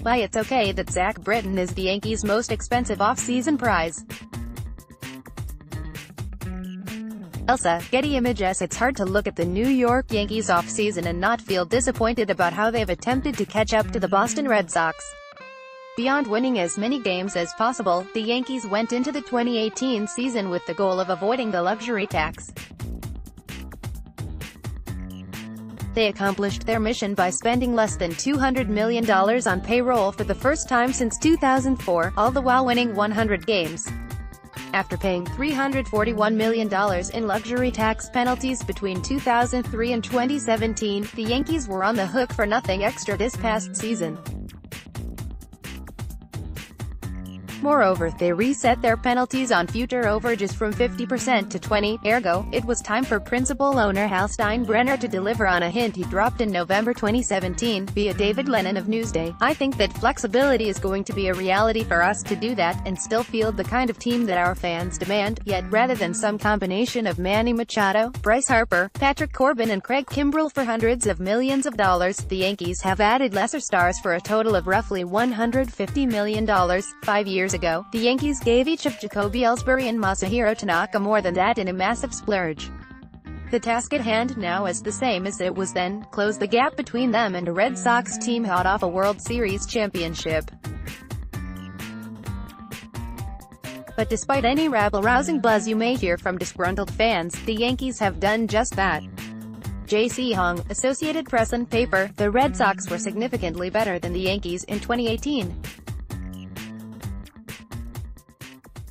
Why it's okay that Zach Britton is the Yankees' most expensive off-season prize. Elsa, Getty ImagesIt. It's hard to look at the New York Yankees off-season and not feel disappointed about how they've attempted to catch up to the Boston Red Sox. Beyond winning as many games as possible, the Yankees went into the 2018 season with the goal of avoiding the luxury tax. They accomplished their mission by spending less than $200 million on payroll for the first time since 2004, all the while winning 100 games. After paying $341 million in luxury tax penalties between 2003 and 2017, the Yankees were on the hook for nothing extra this past season. Moreover, they reset their penalties on future overages from 50% to 20%, ergo, it was time for principal owner Hal Steinbrenner to deliver on a hint he dropped in November 2017, via David Lennon of Newsday. "I think that flexibility is going to be a reality for us to do that, and still field the kind of team that our fans demand, yet rather than some combination of Manny Machado, Bryce Harper, Patrick Corbin and Craig Kimbrell for hundreds of millions of dollars, the Yankees have added lesser stars for a total of roughly $150 million. 5 years ago, the Yankees gave each of Jacoby Ellsbury and Masahiro Tanaka more than that in a massive splurge. The task at hand now is the same as it was then: close the gap between them and a Red Sox team hot off a World Series championship." But despite any rabble-rousing buzz you may hear from disgruntled fans, the Yankees have done just that. J.C. Hong, Associated Press and Paper, "The Red Sox were significantly better than the Yankees in 2018.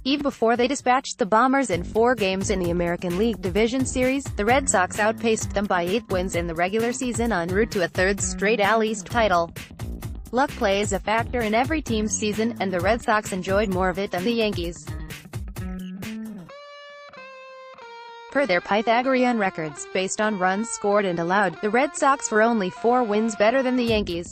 Even before they dispatched the Bombers in 4 games in the American League Division Series, the Red Sox outpaced them by 8 wins in the regular season en route to a third straight AL East title. Luck plays a factor in every team's season, and the Red Sox enjoyed more of it than the Yankees. Per their Pythagorean records, based on runs scored and allowed, the Red Sox were only 4 wins better than the Yankees.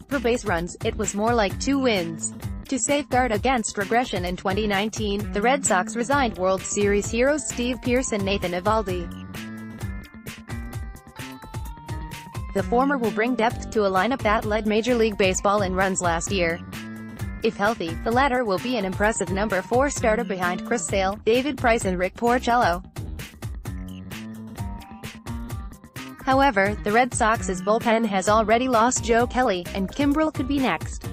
Per base runs, it was more like 2 wins. To safeguard against regression in 2019, the Red Sox resigned World Series heroes Steve Pearce and Nathan Eovaldi. The former will bring depth to a lineup that led Major League Baseball in runs last year. If healthy, the latter will be an impressive number 4 starter behind Chris Sale, David Price and Rick Porcello. However, the Red Sox's bullpen has already lost Joe Kelly, and Kimbrell could be next.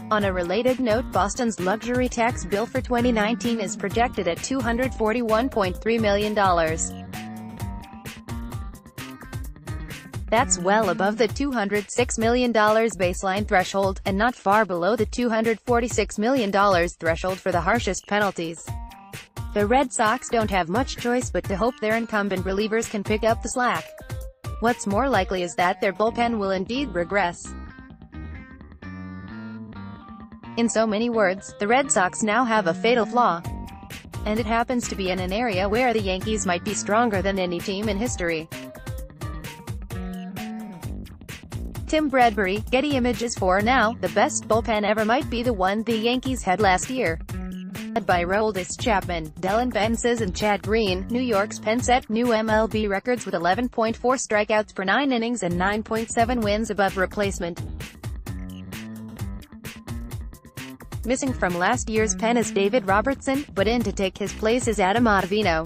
On a related note, Boston's luxury tax bill for 2019 is projected at $241.3 million. That's well above the $206 million baseline threshold, and not far below the $246 million threshold for the harshest penalties. The Red Sox don't have much choice but to hope their incumbent relievers can pick up the slack. What's more likely is that their bullpen will indeed regress. In so many words, the Red Sox now have a fatal flaw. And it happens to be in an area where the Yankees might be stronger than any team in history. Tim Bradbury, Getty Images. For now, the best bullpen ever might be the one the Yankees had last year. Led by Roldis Chapman, Dellin Betances and Chad Green, New York's pen set new MLB records with 11.4 strikeouts per 9 innings and 9.7 wins above replacement. Missing from last year's pen is David Robertson, but in to take his place is Adam Ottavino.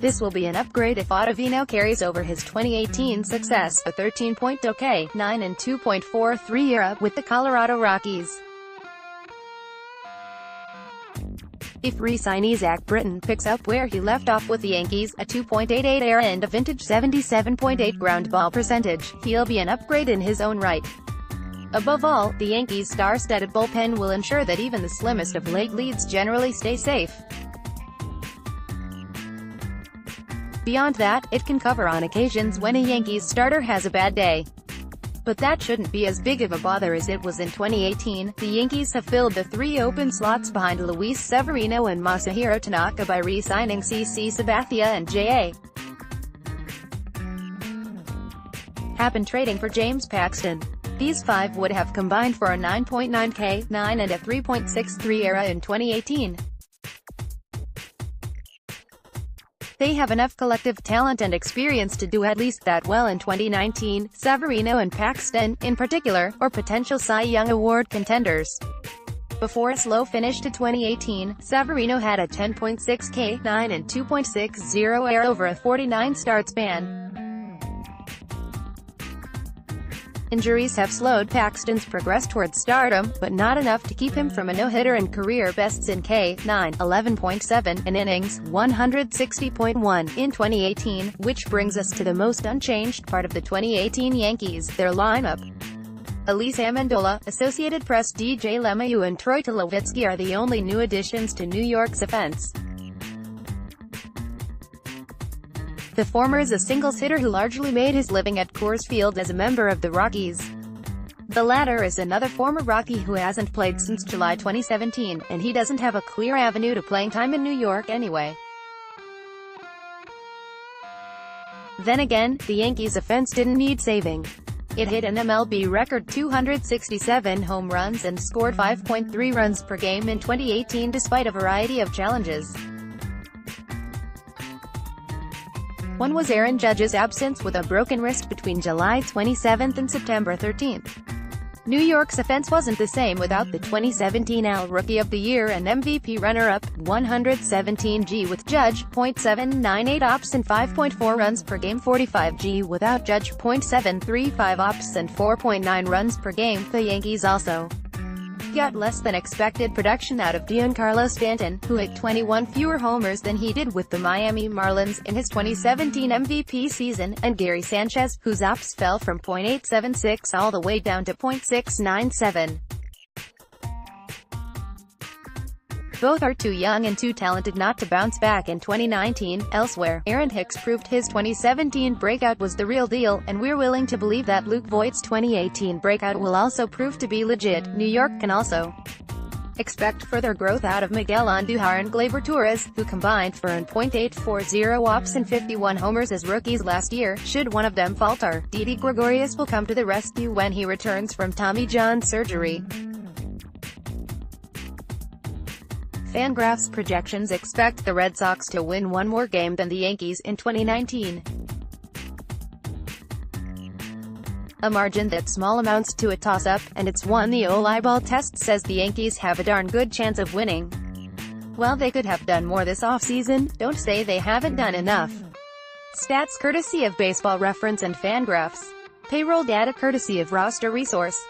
This will be an upgrade if Ottavino carries over his 2018 success, a 13.09 and 2.43 ERA, with the Colorado Rockies. If re-signee Zach Britton picks up where he left off with the Yankees, a 2.88 ERA and a vintage 77.8 ground ball percentage, he'll be an upgrade in his own right. Above all, the Yankees' star-studded bullpen will ensure that even the slimmest of late leads generally stay safe. Beyond that, it can cover on occasions when a Yankees starter has a bad day. But that shouldn't be as big of a bother as it was in 2018. The Yankees have filled the 3 open slots behind Luis Severino and Masahiro Tanaka by re-signing CC Sabathia and J.A. Happen trading for James Paxton. These 5 would have combined for a 9.9 K9 and a 3.63 ERA in 2018. They have enough collective talent and experience to do at least that well in 2019, Severino and Paxton, in particular, are potential Cy Young Award contenders. Before a slow finish to 2018, Severino had a 10.6 K9 and 2.60 ERA over a 49-start span. Injuries have slowed Paxton's progress towards stardom, but not enough to keep him from a no-hitter and career bests in K9, 11.7, and innings, 160.1, in 2018, which brings us to the most unchanged part of the 2018 Yankees, their lineup. Elise Amendola, Associated Press. DJ LeMahieu and Troy Tulowitzki are the only new additions to New York's offense. The former is a singles hitter who largely made his living at Coors Field as a member of the Rockies. The latter is another former Rocky who hasn't played since July 2017, and he doesn't have a clear avenue to playing time in New York anyway. Then again, the Yankees' offense didn't need saving. It hit an MLB record 267 home runs and scored 5.3 runs per game in 2018 despite a variety of challenges. One was Aaron Judge's absence with a broken wrist between July 27 and September 13. New York's offense wasn't the same without the 2017 AL Rookie of the Year and MVP runner-up, 117G with Judge, .798 ops and 5.4 runs per game, 45G without Judge, .735 ops and 4.9 runs per game. The Yankees also got less than expected production out of Giancarlo Stanton, who hit 21 fewer homers than he did with the Miami Marlins in his 2017 MVP season, and Gary Sanchez, whose ops fell from .876 all the way down to .697. Both are too young and too talented not to bounce back in 2019. Elsewhere, Aaron Hicks proved his 2017 breakout was the real deal, and we're willing to believe that Luke Voigt's 2018 breakout will also prove to be legit. New York can also expect further growth out of Miguel Andujar and Gleyber Torres, who combined for an .840 ops and 51 homers as rookies last year. Should one of them falter, Didi Gregorius will come to the rescue when he returns from Tommy John surgery. Fangraphs projections expect the Red Sox to win one more game than the Yankees in 2019. A margin that small amounts to a toss-up, and it's one the old eyeball test says the Yankees have a darn good chance of winning. Well, they could have done more this offseason. Don't say they haven't done enough. Stats courtesy of Baseball Reference and Fangraphs. Payroll data courtesy of Roster Resource.